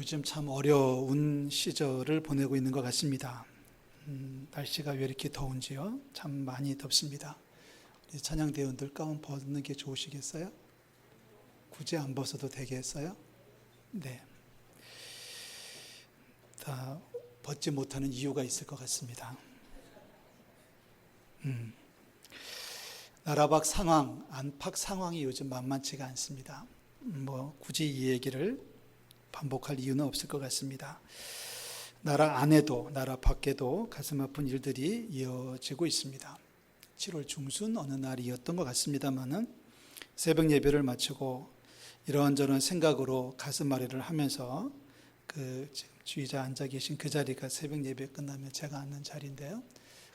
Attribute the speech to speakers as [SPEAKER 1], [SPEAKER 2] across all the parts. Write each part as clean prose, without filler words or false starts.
[SPEAKER 1] 요즘 참 어려운 시절을 보내고 있는 것 같습니다. 날씨가 왜 이렇게 더운지요? 참 많이 덥습니다. 우리 찬양대원들 가운 벗는 게 좋으시겠어요? 굳이 안 벗어도 되겠어요? 네. 다 벗지 못하는 이유가 있을 것 같습니다. 나라 밖 상황, 안팎 상황이 요즘 만만치가 않습니다. 굳이 이 얘기를 반복할 이유는 없을 것 같습니다. 나라 안에도 나라 밖에도 가슴 아픈 일들이 이어지고 있습니다. 7월 중순 어느 날이었던 것 같습니다만은 새벽 예배를 마치고 이런저런 생각으로 가슴 아래를 하면서 지금 주의자 앉아 계신 그 자리가 새벽 예배 끝나면 제가 앉는 자리인데요.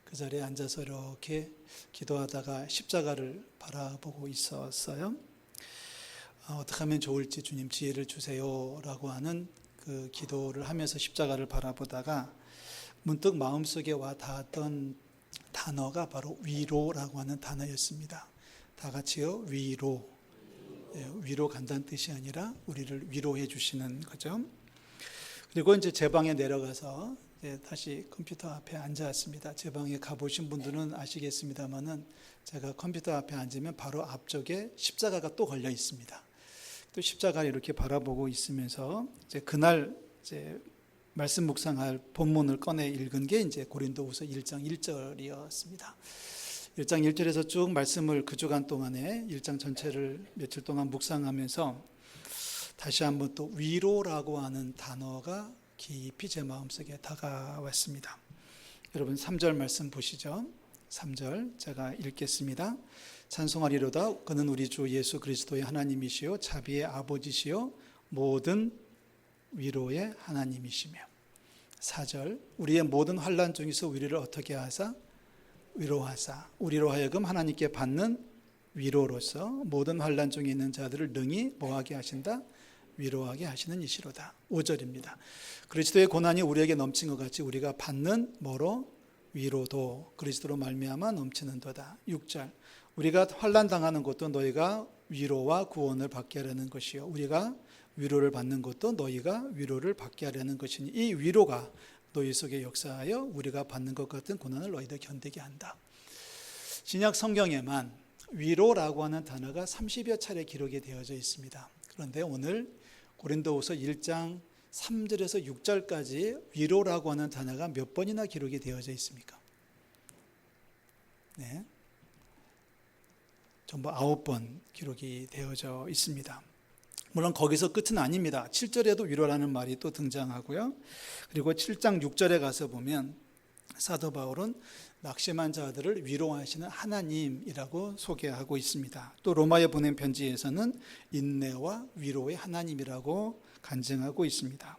[SPEAKER 1] 그 자리에 앉아서 이렇게 기도하다가 십자가를 바라보고 있었어요. 어떻게 하면 좋을지 주님 지혜를 주세요 라고 하는 그 기도를 하면서 십자가를 바라보다가 문득 마음속에 와 닿았던 단어가 바로 위로라고 하는 단어였습니다. 다 같이요. 위로. 위로 간다는 뜻이 아니라 우리를 위로해 주시는 거죠. 그리고 이제 제 방에 내려가서 다시 컴퓨터 앞에 앉았습니다. 제 방에 가보신 분들은 아시겠습니다만은 제가 컴퓨터 앞에 앉으면 바로 앞쪽에 십자가가 또 걸려 있습니다. 또 십자가를 이렇게 바라보고 있으면서 그날 말씀 묵상할 본문을 꺼내 읽은 게 이제 고린도후서 1장 1절이었습니다. 1장 1절에서 쭉 말씀을 그 주간 동안에 1장 전체를 며칠 동안 묵상하면서 다시 한번 또 위로라고 하는 단어가 깊이 제 마음속에 다가왔습니다. 여러분 3절 말씀 보시죠. 3절 제가 읽겠습니다. 찬송하리로다. 그는 우리 주 예수 그리스도의 하나님이시요 자비의 아버지시요 모든 위로의 하나님이시며. 4절 우리의 모든 환난 중에서 우리를 어떻게 하사? 위로하사 우리로 하여금 하나님께 받는 위로로서 모든 환난 중에 있는 자들을 능히 뭐하게 하신다? 위로하게 하시는 이시로다. 5절입니다. 그리스도의 고난이 우리에게 넘친 것 같이 우리가 받는 뭐로? 위로도 그리스도로 말미암아 넘치는도다. 6절 우리가 환난 당하는 것도 너희가 위로와 구원을 받게 하려는 것이요 우리가 위로를 받는 것도 너희가 위로를 받게 하려는 것이니 이 위로가 너희 속에 역사하여 우리가 받는 것 같은 고난을 너희도 견디게 한다. 신약 성경에만 위로라고 하는 단어가 30여 차례 기록이 되어져 있습니다. 그런데 오늘 고린도후서 1장 3절에서 6절까지 위로라고 하는 단어가 몇 번이나 기록이 되어져 있습니까? 네. 전부 9번 기록이 되어져 있습니다. 물론 거기서 끝은 아닙니다. 7절에도 위로라는 말이 또 등장하고요. 그리고 7장 6절에 가서 보면 사도 바울은 낙심한 자들을 위로하시는 하나님이라고 소개하고 있습니다. 또 로마에 보낸 편지에서는 인내와 위로의 하나님이라고 간증하고 있습니다.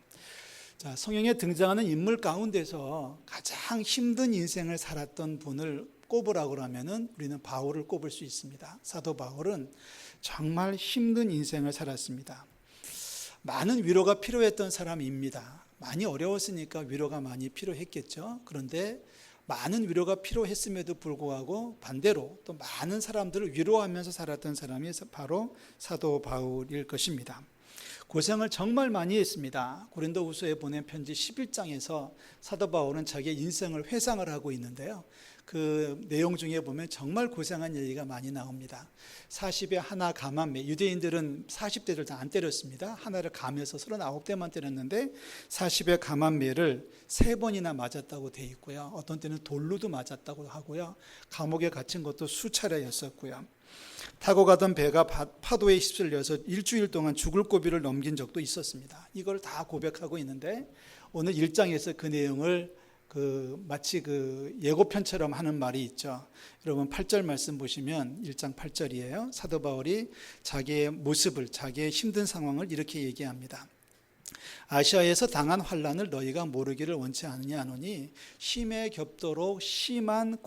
[SPEAKER 1] 자, 성경에 등장하는 인물 가운데서 가장 힘든 인생을 살았던 분을 꼽으라고 하면은 우리는 바울을 꼽을 수 있습니다. 사도 바울은 정말 힘든 인생을 살았습니다. 많은 위로가 필요했던 사람입니다. 많이 어려웠으니까 위로가 많이 필요했겠죠. 그런데 많은 위로가 필요했음에도 불구하고 반대로 또 많은 사람들을 위로하면서 살았던 사람이 바로 사도 바울일 것입니다. 고생을 정말 많이 했습니다. 고린도후서에 보낸 편지 11장에서 사도 바울은 자기의 인생을 회상을 하고 있는데요. 그 내용 중에 보면 정말 고생한 얘기가 많이 나옵니다. 40에 하나 감한매, 유대인들은 40대를 다 안 때렸습니다. 하나를 감해서 39대만 때렸는데 40에 감한매를 3번이나 맞았다고 돼 있고요. 어떤 때는 돌로도 맞았다고 하고요. 감옥에 갇힌 것도 수차례였었고요. 타고 가던 배가 파도에 휩쓸려서 일주일 동안 죽을 고비를 넘긴 적도 있었습니다. 이걸 다 고백하고 있는데 오늘 1장에서 그 내용을 마치 예고편처럼 하는 말이 있죠. 여러분 8절 말씀 보시면 1장 8절이에요. 사도 바울이 자기의 모습을, 자기의 힘든 상황을 이렇게 얘기합니다. 아시아에서 당한 환난을 너희가 모르기를 원치 않느냐 하노니 심에 겹도록 심한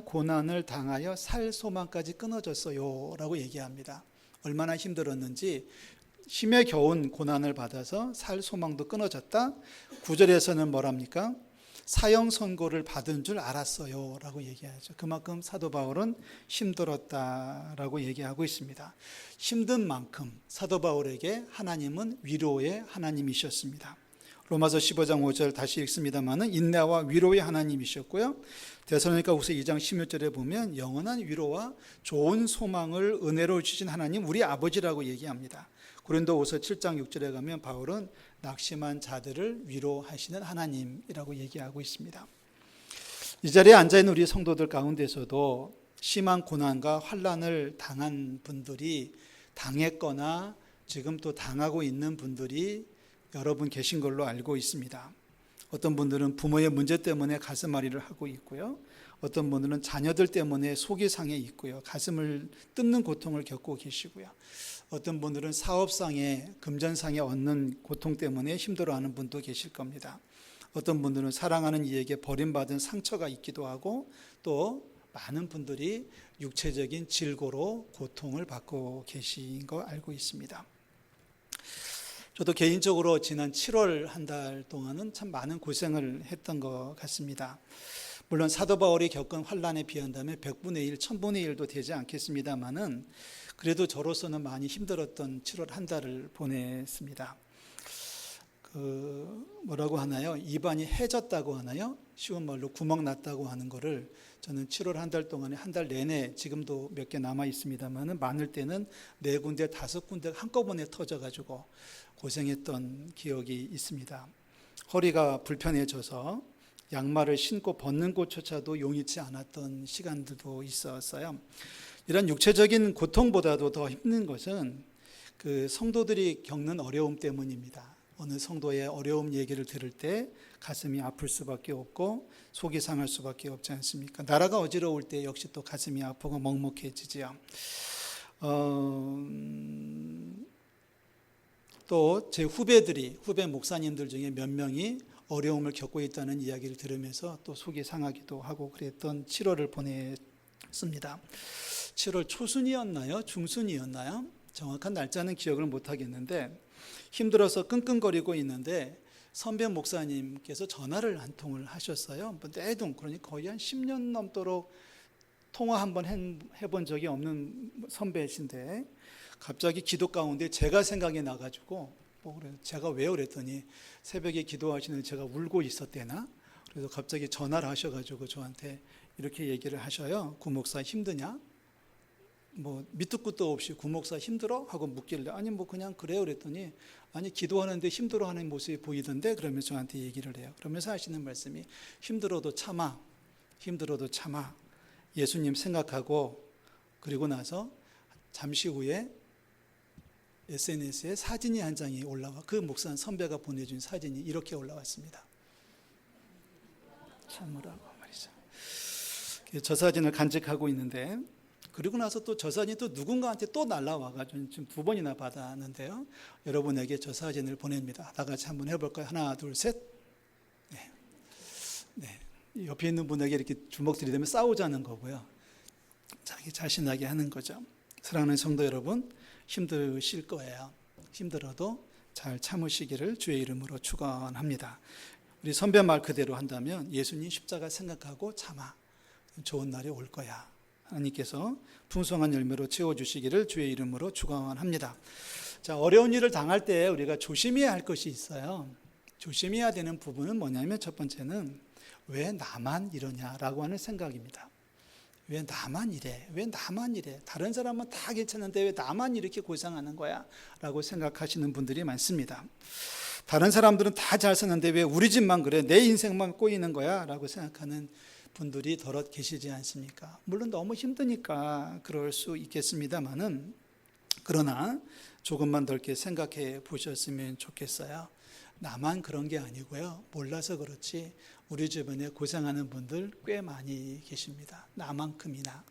[SPEAKER 1] 고난을 당하여 살 소망까지 끊어졌어요 라고 얘기합니다. 얼마나 힘들었는지 힘에 겨운 고난을 받아서 살 소망도 끊어졌다. 9절에서는 뭐랍니까? 사형 선고를 받은 줄 알았어요 라고 얘기하죠. 그만큼 사도 바울은 힘들었다라고 얘기하고 있습니다. 힘든 만큼 사도 바울에게 하나님은 위로의 하나님이셨습니다. 로마서 15장 5절 다시 읽습니다마는 인내와 위로의 하나님이셨고요. 데살로니가후서 2장 16절에 보면 영원한 위로와 좋은 소망을 은혜로 주신 하나님 우리 아버지라고 얘기합니다. 고린도후서 7장 6절에 가면 바울은 낙심한 자들을 위로하시는 하나님이라고 얘기하고 있습니다. 이 자리에 앉아있는 우리 성도들 가운데서도 심한 고난과 환난을 당한 분들이 당했거나 지금 또 당하고 있는 분들이 여러분 계신 걸로 알고 있습니다. 어떤 분들은 부모의 문제 때문에 가슴앓이를 하고 있고요. 어떤 분들은 자녀들 때문에 속이 상해 있고요. 가슴을 뜯는 고통을 겪고 계시고요. 어떤 분들은 사업상에 금전상에 얻는 고통 때문에 힘들어하는 분도 계실 겁니다. 어떤 분들은 사랑하는 이에게 버림받은 상처가 있기도 하고 또 많은 분들이 육체적인 질고로 고통을 받고 계신 거 알고 있습니다. 저도 개인적으로 지난 7월 한 달 동안은 참 많은 고생을 했던 것 같습니다. 물론 사도 바울이 겪은 환난에 비한다면 100분의 1, 1000분의 1도 되지 않겠습니다만은 그래도 저로서는 많이 힘들었던 7월 한 달을 보냈습니다. 뭐라고 하나요? 입안이 해졌다고 하나요? 쉬운 말로 구멍 났다고 하는 거를 저는 7월 한 달 동안에 한 달 내내 지금도 몇 개 남아 있습니다만은 많을 때는 4군데 5군데 한꺼번에 터져가지고 고생했던 기억이 있습니다. 허리가 불편해져서 양말을 신고 벗는 것조차도 용이치 않았던 시간들도 있었어요. 이런 육체적인 고통보다도 더 힘든 것은 그 성도들이 겪는 어려움 때문입니다. 어느 성도의 어려움 얘기를 들을 때 가슴이 아플 수밖에 없고 속이 상할 수밖에 없지 않습니까? 나라가 어지러울 때 역시 또 가슴이 아프고 먹먹해지지요. 또 제 후배 목사님들 중에 몇 명이 어려움을 겪고 있다는 이야기를 들으면서 또 속이 상하기도 하고 그랬던 7월을 보냈습니다. 7월 초순이었나요? 중순이었나요? 정확한 날짜는 기억을 못하겠는데 힘들어서 끙끙거리고 있는데 선배 목사님께서 전화를 한 통을 하셨어요. 내동 그러니까 거의 한 10년 넘도록 통화 한번 해본 적이 없는 선배이신데 갑자기 기도 가운데 제가 생각이 나가지고 제가 왜요? 그랬더니 새벽에 기도하시는 제가 울고 있었대나? 그래서 갑자기 전화를 하셔가지고 저한테 이렇게 얘기를 하셔요. 구 목사 힘드냐? 밑도 끝도 없이 구 목사 힘들어? 하고 묻길래 아니 그냥 그래요 그랬더니 아니 기도하는데 힘들어하는 모습이 보이던데 그러면서 저한테 얘기를 해요. 그러면서 하시는 말씀이 힘들어도 참아 예수님 생각하고 그리고 나서 잠시 후에 SNS에 사진이 한 장이 올라와 그 목사 선배가 보내준 사진이 이렇게 올라왔습니다. 참으라고 말이죠. 저 사진을 간직하고 있는데 그리고 나서 또 저 사진이 또 누군가한테 또 날라와가지고 지금 2번이나 받았는데요. 여러분에게 저 사진을 보냅니다. 다 같이 한번 해볼까요? 하나, 둘, 셋. 네. 옆에 있는 분에게 이렇게 주먹 들이대면 싸우자는 거고요. 자기 자신하게 하는 거죠. 사랑하는 성도 여러분, 힘드실 거예요. 힘들어도 잘 참으시기를 주의 이름으로 축원합니다. 우리 선배 말 그대로 한다면 예수님 십자가 생각하고 참아. 좋은 날이 올 거야. 하나님께서 풍성한 열매로 채워주시기를 주의 이름으로 축원합니다. 자, 어려운 일을 당할 때 우리가 조심해야 할 것이 있어요. 조심해야 되는 부분은 뭐냐면 첫 번째는 왜 나만 이러냐라고 하는 생각입니다. 왜 나만 이래? 왜 나만 이래? 다른 사람은 다 괜찮은데 왜 나만 이렇게 고생하는 거야? 라고 생각하시는 분들이 많습니다. 다른 사람들은 다 잘 사는데 왜 우리 집만 그래? 내 인생만 꼬이는 거야? 라고 생각하는 분들이 더럿 계시지 않습니까? 물론 너무 힘드니까 그럴 수 있겠습니다만은 그러나 조금만 넓게 생각해 보셨으면 좋겠어요. 나만 그런 게 아니고요. 몰라서 그렇지 우리 주변에 고생하는 분들 꽤 많이 계십니다. 나만큼이나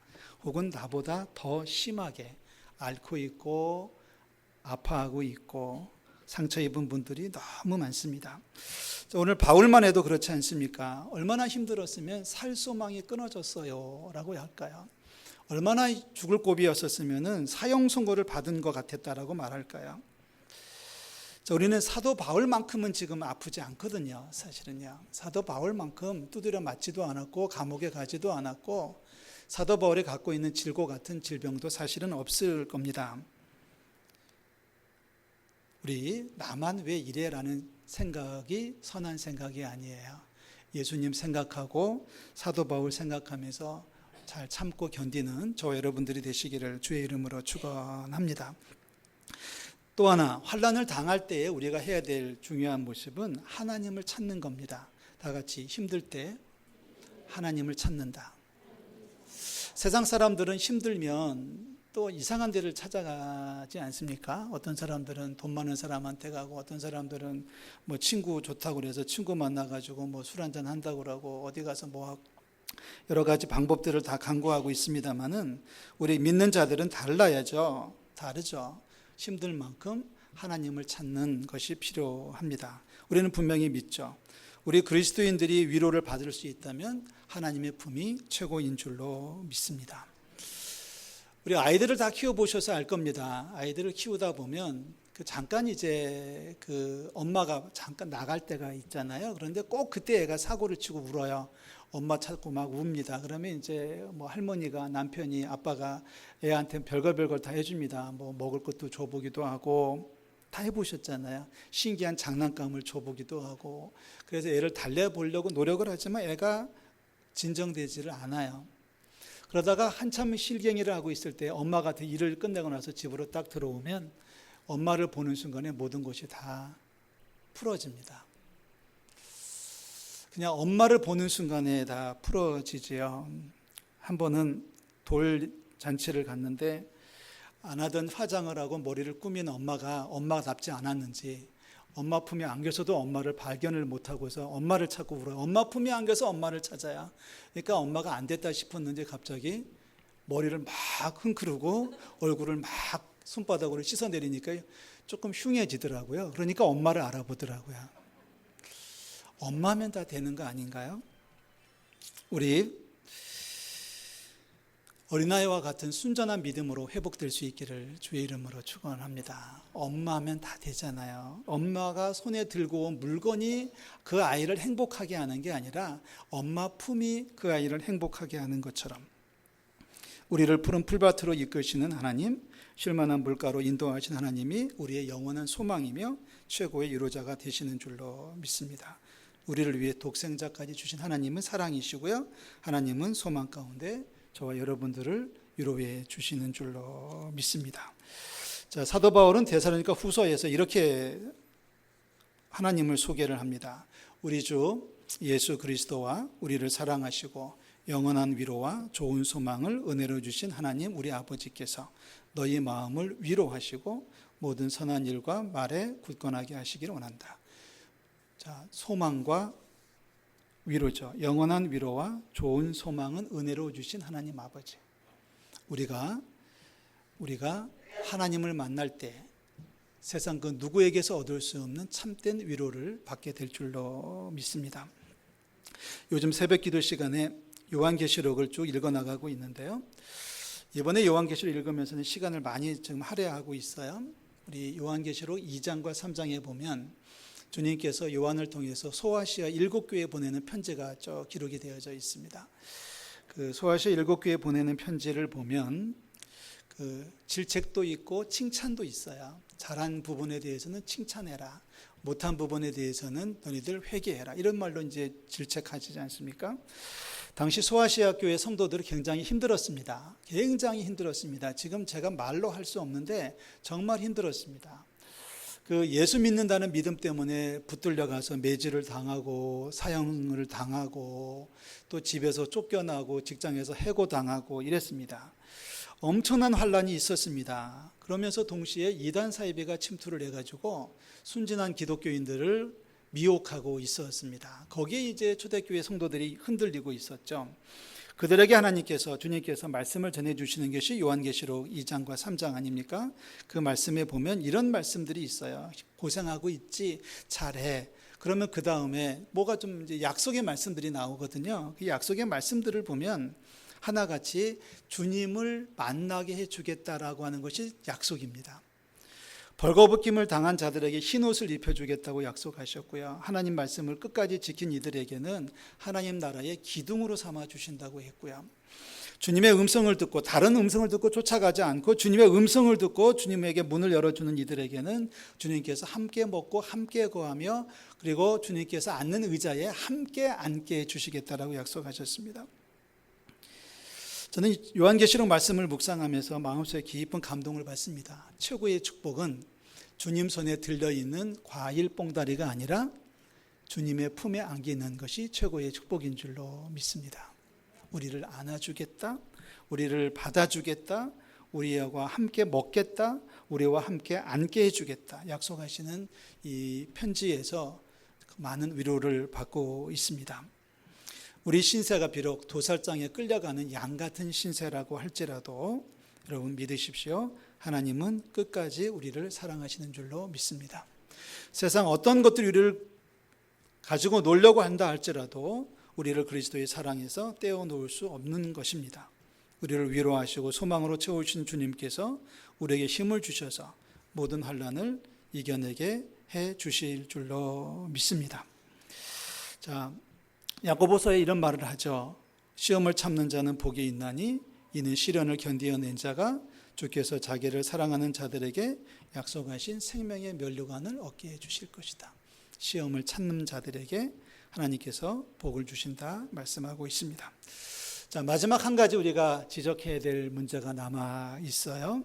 [SPEAKER 1] 혹은 나보다 더 심하게 앓고 있고 아파하고 있고 상처 입은 분들이 너무 많습니다. 오늘 바울만 해도 그렇지 않습니까? 얼마나 힘들었으면 살 소망이 끊어졌어요 라고 할까요? 얼마나 죽을 고비였었으면 사형 선고를 받은 것 같았다라고 말할까요? 자, 우리는 사도 바울만큼은 지금 아프지 않거든요. 사실은요. 사도 바울만큼 두드려 맞지도 않았고 감옥에 가지도 않았고 사도 바울이 갖고 있는 질고 같은 질병도 사실은 없을 겁니다. 우리 나만 왜 이래라는 생각이 선한 생각이 아니에요. 예수님 생각하고 사도 바울 생각하면서 잘 참고 견디는 저와 여러분들이 되시기를 주의 이름으로 축원합니다. 또 하나, 환난을 당할 때에 우리가 해야 될 중요한 모습은 하나님을 찾는 겁니다. 다 같이 힘들 때 하나님을 찾는다. 세상 사람들은 힘들면 또 이상한 데를 찾아가지 않습니까? 어떤 사람들은 돈 많은 사람한테 가고, 어떤 사람들은 뭐 친구 좋다고 그래서 친구 만나가지고 뭐 술 한잔 한다고 그러고, 어디 가서 뭐 하고, 여러 가지 방법들을 다 강구하고 있습니다만은 우리 믿는 자들은 달라야죠. 다르죠. 힘들 만큼 하나님을 찾는 것이 필요합니다. 우리는 분명히 믿죠. 우리 그리스도인들이 위로를 받을 수 있다면 하나님의 품이 최고인 줄로 믿습니다. 우리 아이들을 다 키워보셔서 알 겁니다. 아이들을 키우다 보면 잠깐 이제 엄마가 잠깐 나갈 때가 있잖아요. 그런데 꼭 그때 애가 사고를 치고 울어요. 엄마 찾고 막 웁니다. 그러면 이제 뭐 할머니가, 남편이, 아빠가 애한테 별걸 다 해줍니다. 뭐 먹을 것도 줘보기도 하고, 다 해보셨잖아요. 신기한 장난감을 줘보기도 하고. 그래서 애를 달래보려고 노력을 하지만 애가 진정되지를 않아요. 그러다가 한참 실갱이를 하고 있을 때 엄마가 일을 끝내고 나서 집으로 딱 들어오면 엄마를 보는 순간에 모든 것이 다 풀어집니다. 그냥 엄마를 보는 순간에 다 풀어지지요. 한 번은 돌 잔치를 갔는데 안 하던 화장을 하고 머리를 꾸민 엄마답지 않았는지 엄마 품에 안겨서도 엄마를 발견을 못하고서 엄마를 찾고 울어요. 엄마 품에 안겨서 엄마를 찾아야. 그러니까 엄마가 안 됐다 싶었는데 갑자기 머리를 막 흔들고 얼굴을 막 손바닥으로 씻어내리니까 조금 흉해지더라고요. 그러니까 엄마를 알아보더라고요. 엄마면 다 되는 거 아닌가요? 우리 어린아이와 같은 순전한 믿음으로 회복될 수 있기를 주의 이름으로 축원합니다. 엄마면 다 되잖아요. 엄마가 손에 들고 온 물건이 그 아이를 행복하게 하는 게 아니라 엄마 품이 그 아이를 행복하게 하는 것처럼 우리를 푸른 풀밭으로 이끄시는 하나님, 쉴만한 물가로 인도하신 하나님이 우리의 영원한 소망이며 최고의 위로자가 되시는 줄로 믿습니다. 우리를 위해 독생자까지 주신 하나님은 사랑이시고요. 하나님은 소망 가운데 저와 여러분들을 위로해 주시는 줄로 믿습니다. 자, 사도 바울은 데살로니가 후서에서 이렇게 하나님을 소개를 합니다. 우리 주 예수 그리스도와 우리를 사랑하시고 영원한 위로와 좋은 소망을 은혜로 주신 하나님 우리 아버지께서 너희 마음을 위로하시고 모든 선한 일과 말에 굳건하게 하시기를 원한다. 자, 소망과 위로죠. 영원한 위로와 좋은 소망은 은혜로 주신 하나님 아버지. 우리가 하나님을 만날 때 세상 그 누구에게서 얻을 수 없는 참된 위로를 받게 될 줄로 믿습니다. 요즘 새벽 기도 시간에 요한계시록을 쭉 읽어나가고 있는데요. 이번에 요한계시록 읽으면서는 시간을 많이 지금 할애하고 있어요. 우리 요한계시록 2장과 3장에 보면 주님께서 요한을 통해서 소아시아 7교회에 보내는 편지가 기록이 되어져 있습니다. 그 소아시아 7교회에 보내는 편지를 보면 그 질책도 있고 칭찬도 있어요. 잘한 부분에 대해서는 칭찬해라. 못한 부분에 대해서는 너희들 회개해라. 이런 말로 이제 질책하지 않습니까? 당시 소아시아 교회 성도들이 굉장히 힘들었습니다. 굉장히 힘들었습니다. 지금 제가 말로 할 수 없는데 정말 힘들었습니다. 그 예수 믿는다는 믿음 때문에 붙들려 가서 매질을 당하고 사형을 당하고 또 집에서 쫓겨나고 직장에서 해고당하고 이랬습니다. 엄청난 환란이 있었습니다. 그러면서 동시에 이단 사이비가 침투를 해가지고 순진한 기독교인들을 미혹하고 있었습니다. 거기에 이제 초대교회 성도들이 흔들리고 있었죠. 그들에게 주님께서 말씀을 전해주시는 것이 요한계시록 2장과 3장 아닙니까? 그 말씀에 보면 이런 말씀들이 있어요. 고생하고 있지? 잘해. 그러면 그 다음에 뭐가 좀 이제 약속의 말씀들이 나오거든요. 그 약속의 말씀들을 보면 하나같이 주님을 만나게 해주겠다라고 하는 것이 약속입니다. 벌거벗김을 당한 자들에게 흰옷을 입혀주겠다고 약속하셨고요. 하나님 말씀을 끝까지 지킨 이들에게는 하나님 나라의 기둥으로 삼아주신다고 했고요. 주님의 음성을 듣고 다른 음성을 듣고 쫓아가지 않고 주님의 음성을 듣고 주님에게 문을 열어주는 이들에게는 주님께서 함께 먹고 함께 거하며 그리고 주님께서 앉는 의자에 함께 앉게 해주시겠다라고 약속하셨습니다. 저는 요한계시록 말씀을 묵상하면서 마음속에 깊은 감동을 받습니다. 최고의 축복은 주님 손에 들려있는 과일 뽕다리가 아니라 주님의 품에 안기는 것이 최고의 축복인 줄로 믿습니다. 우리를 안아주겠다, 우리를 받아주겠다, 우리와 함께 먹겠다, 우리와 함께 앉게 해주겠다 약속하시는 이 편지에서 많은 위로를 받고 있습니다. 우리 신세가 비록 도살장에 끌려가는 양 같은 신세라고 할지라도 여러분 믿으십시오. 하나님은 끝까지 우리를 사랑하시는 줄로 믿습니다. 세상 어떤 것들이 우리를 가지고 놀려고 한다 할지라도 우리를 그리스도의 사랑에서 떼어놓을 수 없는 것입니다. 우리를 위로하시고 소망으로 채우신 주님께서 우리에게 힘을 주셔서 모든 환난을 이겨내게 해 주실 줄로 믿습니다. 자, 야고보서에 이런 말을 하죠. 시험을 참는 자는 복이 있나니 이는 시련을 견디어낸 자가 주께서 자기를 사랑하는 자들에게 약속하신 생명의 면류관을 얻게 해 주실 것이다. 시험을 참는 자들에게 하나님께서 복을 주신다 말씀하고 있습니다. 자, 마지막 한 가지 우리가 지적해야 될 문제가 남아 있어요.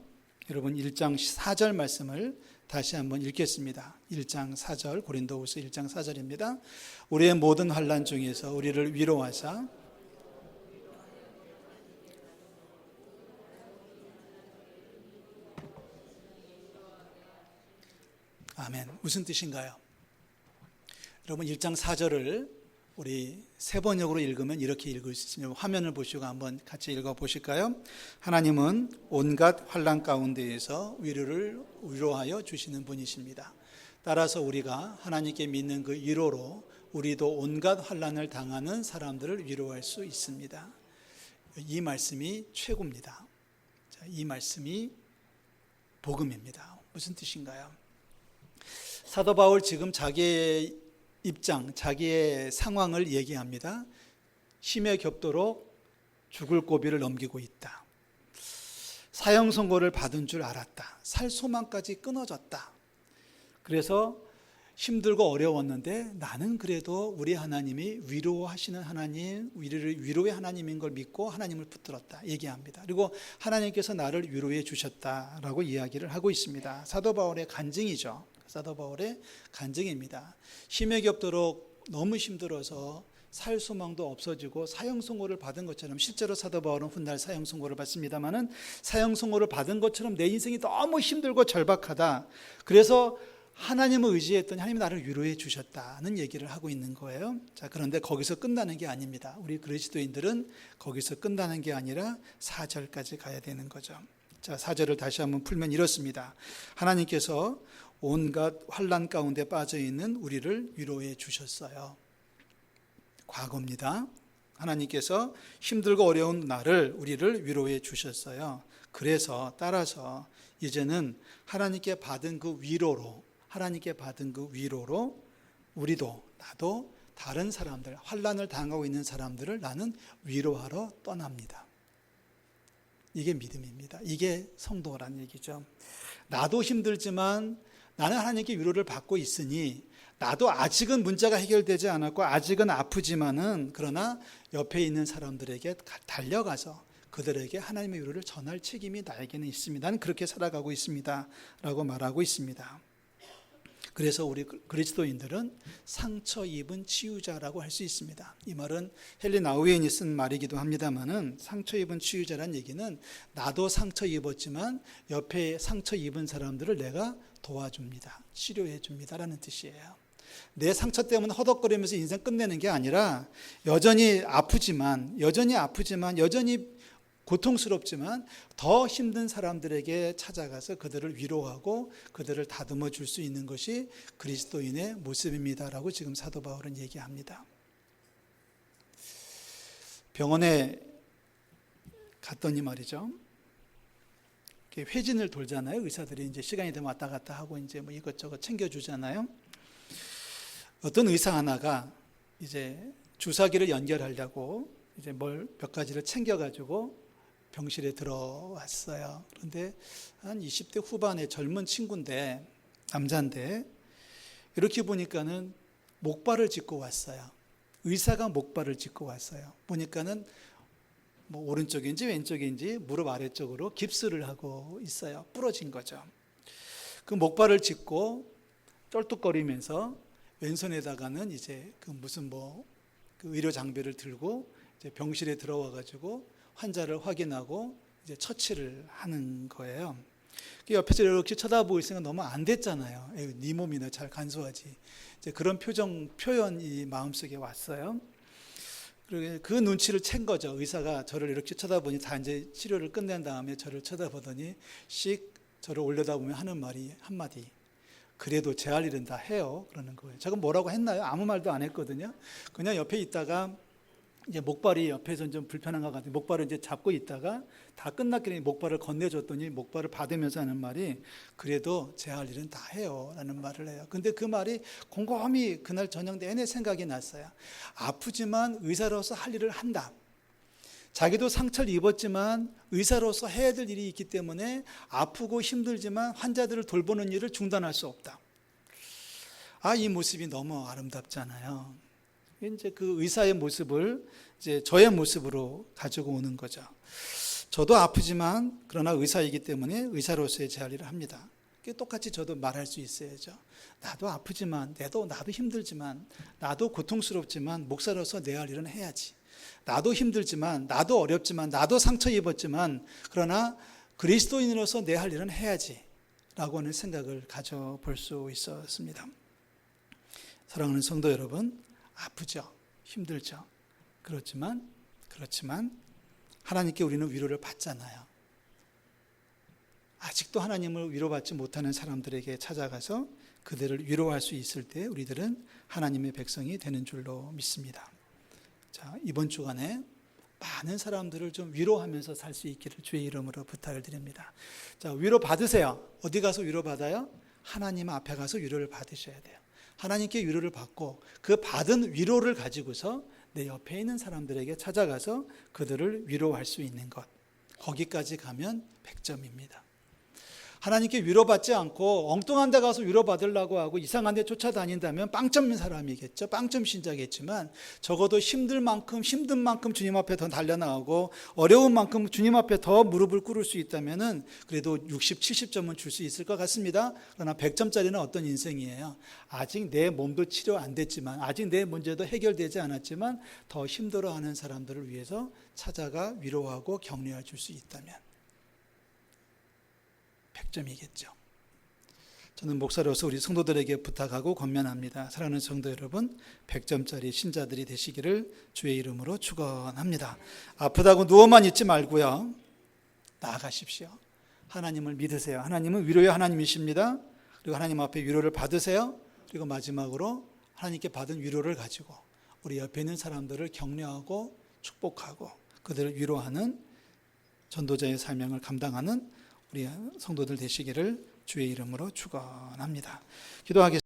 [SPEAKER 1] 여러분 1장 4절 말씀을 다시 한번 읽겠습니다. 1장 4절 고린도후서 1장 4절입니다. 우리의 모든 환난 중에서 우리를 위로하사 아멘. 무슨 뜻인가요? 여러분 1장 4절을 우리 세번역으로 읽으면 이렇게 읽을 수 있습니다. 화면을 보시고 한번 같이 읽어보실까요? 하나님은 온갖 환난 가운데에서 위로를 위로하여 주시는 분이십니다. 따라서 우리가 하나님께 믿는 그 위로로 우리도 온갖 환난을 당하는 사람들을 위로할 수 있습니다. 이 말씀이 최고입니다. 이 말씀이 복음입니다. 무슨 뜻인가요? 사도 바울 지금 자기의 입장, 자기의 상황을 얘기합니다. 심에 겹도록 죽을 고비를 넘기고 있다. 사형 선고를 받은 줄 알았다. 살 소망까지 끊어졌다. 그래서 힘들고 어려웠는데 나는 그래도 우리 하나님이 위로하시는 하나님, 우리를 위로의 하나님인 걸 믿고 하나님을 붙들었다 얘기합니다. 그리고 하나님께서 나를 위로해 주셨다라고 이야기를 하고 있습니다. 사도 바울의 간증이죠. 사도 바울의 간증입니다. 심에 겹도록 너무 힘들어서 살 소망도 없어지고 사형 선고를 받은 것처럼, 실제로 사도 바울은 훗날 사형 선고를 받습니다만은 사형 선고를 받은 것처럼 내 인생이 너무 힘들고 절박하다. 그래서 하나님을 의지했더니 하나님이 나를 위로해 주셨다는 얘기를 하고 있는 거예요. 자, 그런데 거기서 끝나는 게 아닙니다. 우리 그리스도인들은 거기서 끝나는 게 아니라 4절까지 가야 되는 거죠. 자, 4절을 다시 한번 풀면 이렇습니다. 하나님께서 온갖 환난 가운데 빠져있는 우리를 위로해 주셨어요. 과거입니다. 하나님께서 힘들고 어려운 나를, 우리를 위로해 주셨어요. 그래서 따라서 이제는 하나님께 받은 그 위로로 우리도, 나도 다른 사람들, 환난을 당하고 있는 사람들을 나는 위로하러 떠납니다. 이게 믿음입니다. 이게 성도란 얘기죠. 나도 힘들지만 나는 하나님께 위로를 받고 있으니 나도 아직은 문제가 해결되지 않았고 아직은 아프지만은 그러나 옆에 있는 사람들에게 달려가서 그들에게 하나님의 위로를 전할 책임이 나에게는 있습니다. 나는 그렇게 살아가고 있습니다. 라고 말하고 있습니다. 그래서 우리 그리스도인들은 상처 입은 치유자라고 할 수 있습니다. 이 말은 헨리 나우엔이 쓴 말이기도 합니다만은 상처 입은 치유자란 얘기는 나도 상처 입었지만 옆에 상처 입은 사람들을 내가 도와줍니다. 치료해 줍니다라는 뜻이에요. 내 상처 때문에 허덕거리면서 인생 끝내는 게 아니라 여전히 아프지만 여전히 고통스럽지만 더 힘든 사람들에게 찾아가서 그들을 위로하고 그들을 다듬어 줄 수 있는 것이 그리스도인의 모습입니다라고 지금 사도 바울은 얘기합니다. 병원에 갔더니 말이죠. 이렇게 회진을 돌잖아요. 의사들이 이제 시간이 되면 왔다 갔다 하고 이제 뭐 이것저것 챙겨주잖아요. 어떤 의사 하나가 이제 주사기를 연결하려고 이제 몇 가지를 챙겨가지고 병실에 들어왔어요. 그런데 한 20대 후반의 젊은 친구인데, 남자인데, 이렇게 보니까는 목발을 짚고 왔어요. 의사가 목발을 짚고 왔어요. 보니까는 뭐 오른쪽인지 왼쪽인지 무릎 아래쪽으로 깁스를 하고 있어요. 부러진 거죠. 그 목발을 짚고 쩔뚝거리면서 왼손에다가는 이제 그 무슨 그 의료 장비를 들고 이제 병실에 들어와 가지고 환자를 확인하고 이제 처치를 하는 거예요. 옆에서 이렇게 쳐다보고 있으니까 너무 안 됐잖아요. 에이, 네 몸이나 잘 간수하지. 이제 그런 표현이 마음속에 왔어요. 그리고 그 눈치를 챈 거죠. 의사가 저를 이렇게 쳐다보니 다 이제 치료를 끝낸 다음에 저를 쳐다보더니 씩 저를 올려다보며 하는 말이 한마디. 그래도 제 할 일은 다 해요. 그러는 거예요. 제가 뭐라고 했나요? 아무 말도 안 했거든요. 그냥 옆에 있다가 이제 목발이 옆에서 좀 불편한 것 같아요. 목발을 이제 잡고 있다가 다 끝났길래 목발을 건네줬더니 목발을 받으면서 하는 말이 그래도 제 할 일은 다 해요. 라는 말을 해요. 근데 그 말이 곰곰이 그날 저녁 내내 생각이 났어요. 아프지만 의사로서 할 일을 한다. 자기도 상처를 입었지만 의사로서 해야 될 일이 있기 때문에 아프고 힘들지만 환자들을 돌보는 일을 중단할 수 없다. 이 모습이 너무 아름답잖아요. 이제 그 의사의 모습을 이제 저의 모습으로 가지고 오는 거죠. 저도 아프지만 그러나 의사이기 때문에 의사로서의 제 할 일을 합니다. 똑같이 저도 말할 수 있어야죠. 나도 아프지만, 나도 힘들지만, 나도 고통스럽지만 목사로서 내 할 일은 해야지. 나도 힘들지만, 나도 어렵지만, 나도 상처 입었지만, 그러나 그리스도인으로서 내 할 일은 해야지. 라고 하는 생각을 가져볼 수 있었습니다. 사랑하는 성도 여러분, 아프죠. 힘들죠. 그렇지만 하나님께 우리는 위로를 받잖아요. 아직도 하나님을 위로받지 못하는 사람들에게 찾아가서 그들을 위로할 수 있을 때 우리들은 하나님의 백성이 되는 줄로 믿습니다. 자, 이번 주간에 많은 사람들을 좀 위로하면서 살 수 있기를 주의 이름으로 부탁을 드립니다. 자, 위로 받으세요. 어디 가서 위로 받아요? 하나님 앞에 가서 위로를 받으셔야 돼요. 하나님께 위로를 받고 그 받은 위로를 가지고서 내 옆에 있는 사람들에게 찾아가서 그들을 위로할 수 있는 것. 거기까지 가면 100점입니다. 하나님께 위로받지 않고 엉뚱한 데 가서 위로받으려고 하고 이상한 데 쫓아다닌다면 빵점 사람이겠죠. 빵점 신자겠지만 적어도 힘든 만큼 주님 앞에 더 달려나가고 어려운 만큼 주님 앞에 더 무릎을 꿇을 수 있다면 그래도 60, 70점은 줄 수 있을 것 같습니다. 그러나 100점짜리는 어떤 인생이에요? 아직 내 몸도 치료 안 됐지만 아직 내 문제도 해결되지 않았지만 더 힘들어하는 사람들을 위해서 찾아가 위로하고 격려해 줄 수 있다면 100점이겠죠. 저는 목사로서 우리 성도들에게 부탁하고 권면합니다. 사랑하는 성도 여러분, 100점짜리 신자들이 되시기를 주의 이름으로 축원합니다. 아프다고 누워만 있지 말고요. 나아가십시오. 하나님을 믿으세요. 하나님은 위로의 하나님이십니다. 그리고 하나님 앞에 위로를 받으세요. 그리고 마지막으로 하나님께 받은 위로를 가지고 우리 옆에 있는 사람들을 격려하고 축복하고 그들을 위로하는 전도자의 사명을 감당하는 우리 성도들 되시기를 주의 이름으로 축원합니다. 기도하겠습니다.